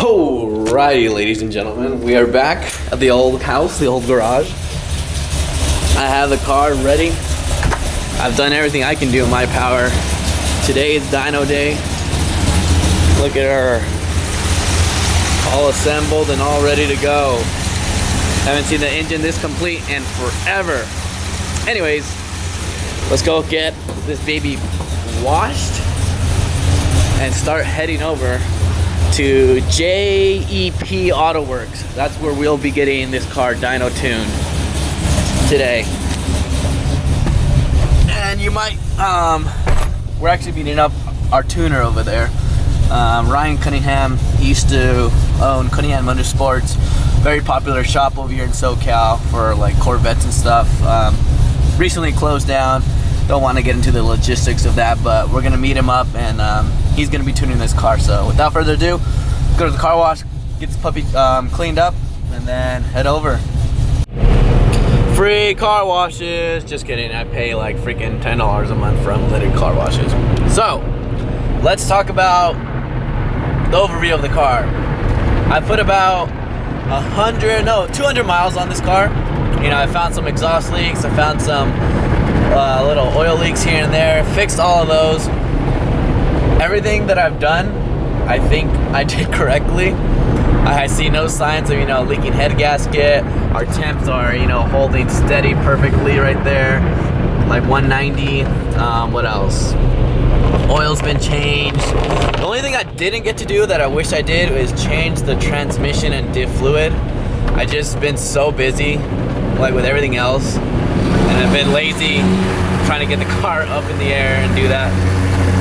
Alrighty, ladies and gentlemen, we are back at the old house, the old garage. I have the car ready. I've done everything I can do in my power. Today is dyno day. Look at her, all assembled and all ready to go. Haven't seen the engine this complete in forever. Anyways, let's go get this baby washed and start heading over to JEP Auto Works. That's where we'll be getting this car dyno tuned today. And you might, we're actually beating up our tuner over there. Ryan Cunningham, he used to own Cunningham Motorsports, very popular shop over here in SoCal for like Corvettes and stuff. Recently closed down. Don't want to get into the logistics of that, but we're gonna meet him up and he's gonna be tuning this car. So without further ado, go to the car wash, get this puppy cleaned up, and then head over. Free car washes. Just kidding, I pay like freaking $10 a month for unlimited car washes. So let's talk about the overview of the car. I put about 200 miles on this car. You know, I found some exhaust leaks, I found some little oil leaks here and there, fixed all of those. Everything that I've done, I think I did correctly. I see no signs of, you know, leaking head gasket. Our temps are, you know, holding steady perfectly right there, like 190. What else? Oil's been changed. The only thing I didn't get to do that I wish I did is change the transmission and diff fluid. I just been so busy, like with everything else, and I've been lazy trying to get the car up in the air and do that.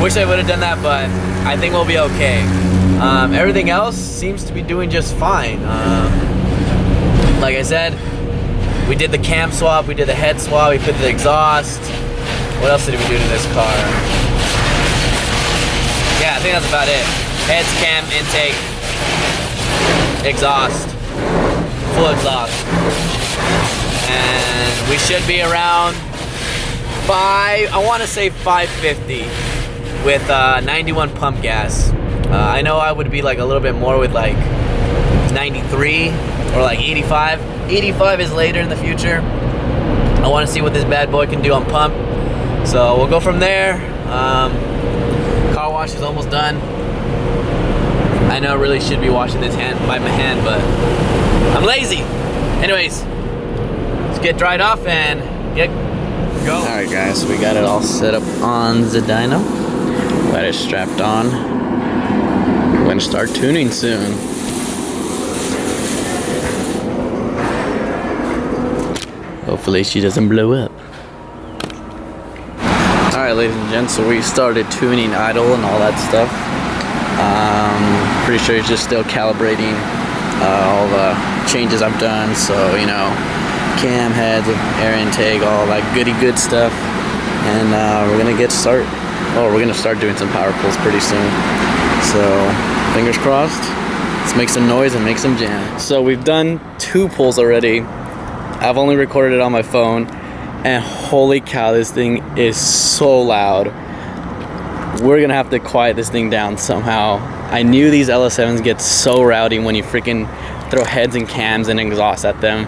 Wish I would have done that, but I think we'll be okay. Everything else seems to be doing just fine. Like I said, we did the cam swap, we did the head swap, we put the exhaust. What else did we do to this car? Yeah, I think that's about it. Heads, cam, intake, exhaust, full exhaust. And we should be around I want to say 550 with 91 pump gas. I know I would be like a little bit more with like 93 or like 85. 85 is later in the future. I want to see what this bad boy can do on pump. So we'll go from there. Car wash is almost done. I know I really should be washing this by my hand, but I'm lazy. Anyways, let's get dried off and go. Alright guys, we got it all set up on the dyno. Got it strapped on. We're gonna start tuning soon. Hopefully she doesn't blow up. Alright ladies and gents, so we started tuning idle and all that stuff. Pretty sure he's just still calibrating all the changes I've done, so you know, cam heads, air intake, all that goody good stuff. And we're gonna start doing some power pulls pretty soon. So fingers crossed, let's make some noise and make some jam. So we've done 2 pulls already. I've only recorded it on my phone, and holy cow, this thing is so loud. We're gonna have to quiet this thing down somehow. I knew these LS7s get so rowdy when you freaking throw heads and cams and exhaust at them.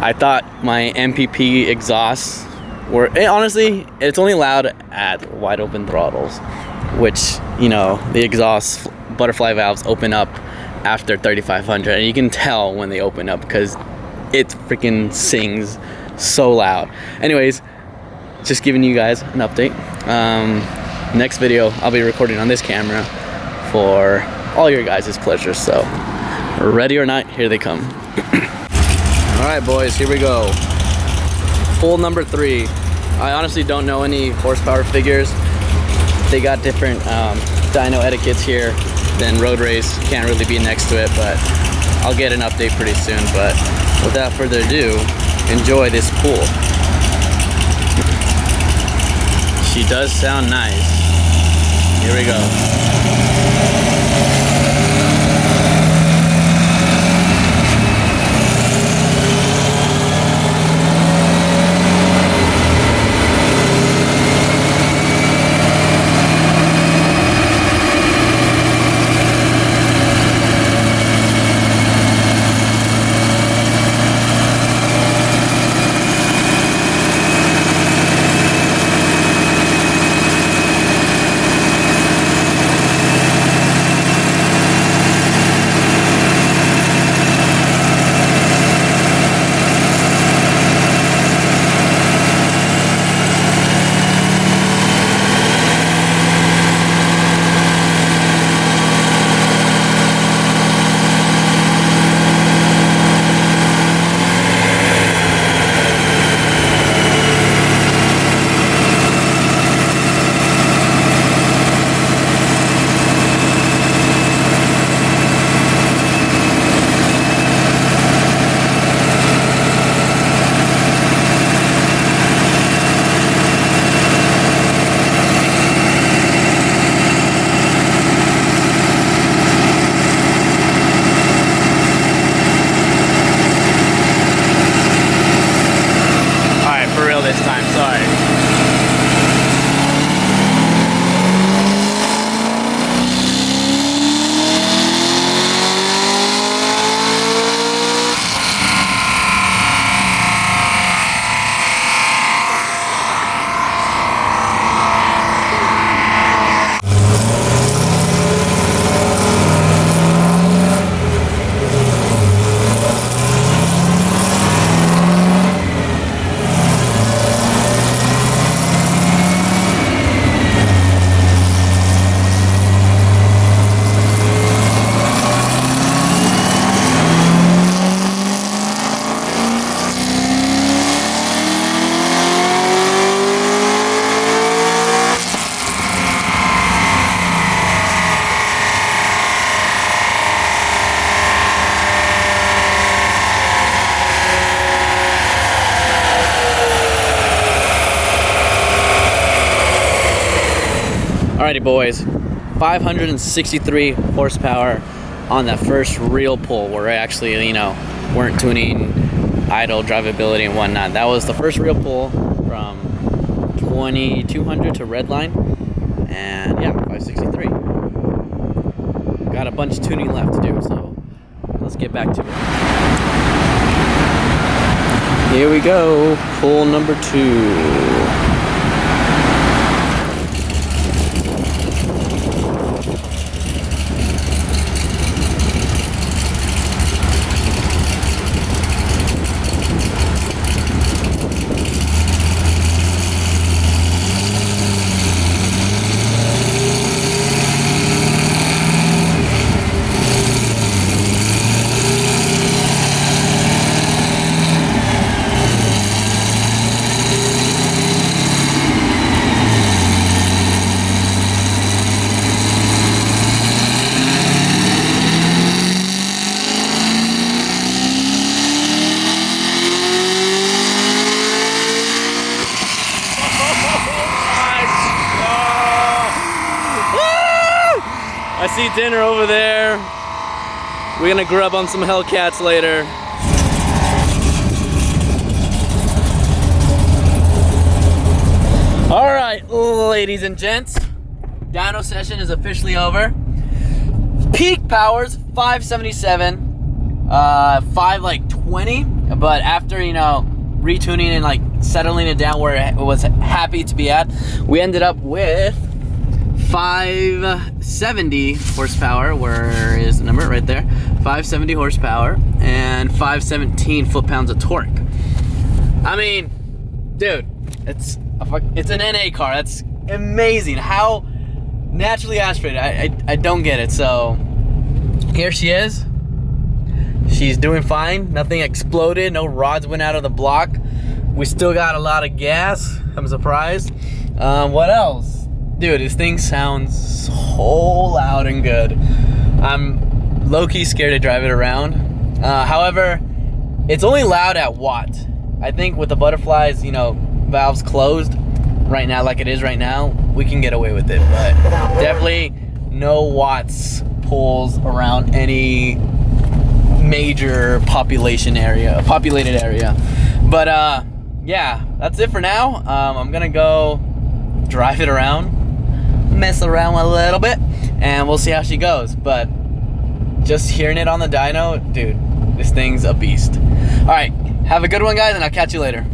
I thought my MPP exhausts were, honestly, it's only loud at wide open throttles, which, you know, the exhaust butterfly valves open up after 3500, and you can tell when they open up because it freaking sings so loud. Anyways, just giving you guys an update. Next video I'll be recording on this camera for all your guys' pleasure, so ready or not, here they come. Alright boys, here we go. Pull number 3. I honestly don't know any horsepower figures. They got different dyno etiquettes here than road race. Can't really be next to it, but I'll get an update pretty soon. But without further ado, enjoy this pull. She does sound nice. Here we go. Alrighty, boys. 563 horsepower on that first real pull where we actually, you know, weren't tuning idle drivability and whatnot. That was the first real pull from 2200 to Redline, and yeah, 563. Got a bunch of tuning left to do, so let's get back to it. Here we go, pull number 2. I see dinner over there. We're gonna grub on some Hellcats later. All right, ladies and gents, dyno session is officially over. Peak powers 577, 520, but after, you know, retuning and like settling it down where it was happy to be at, we ended up with 570 horsepower. Where is the number? Right there. 570 horsepower and 517 foot-pounds of torque. I mean, dude, it's an NA car. That's amazing. How naturally aspirated. I don't get it. So here she is. She's doing fine. Nothing exploded. No rods went out of the block. We still got a lot of gas. I'm surprised. What else? Dude, this thing sounds so loud and good. I'm low-key scared to drive it around. However, it's only loud at watt. I think with the butterflies, you know, valves closed right now, like it is right now, we can get away with it. But definitely no watts pulls around any major populated area. But yeah, that's it for now. I'm gonna go drive it around, mess around a little bit, and we'll see how she goes. But just hearing it on the dyno, dude, this thing's a beast. All right, have a good one, guys, and I'll catch you later.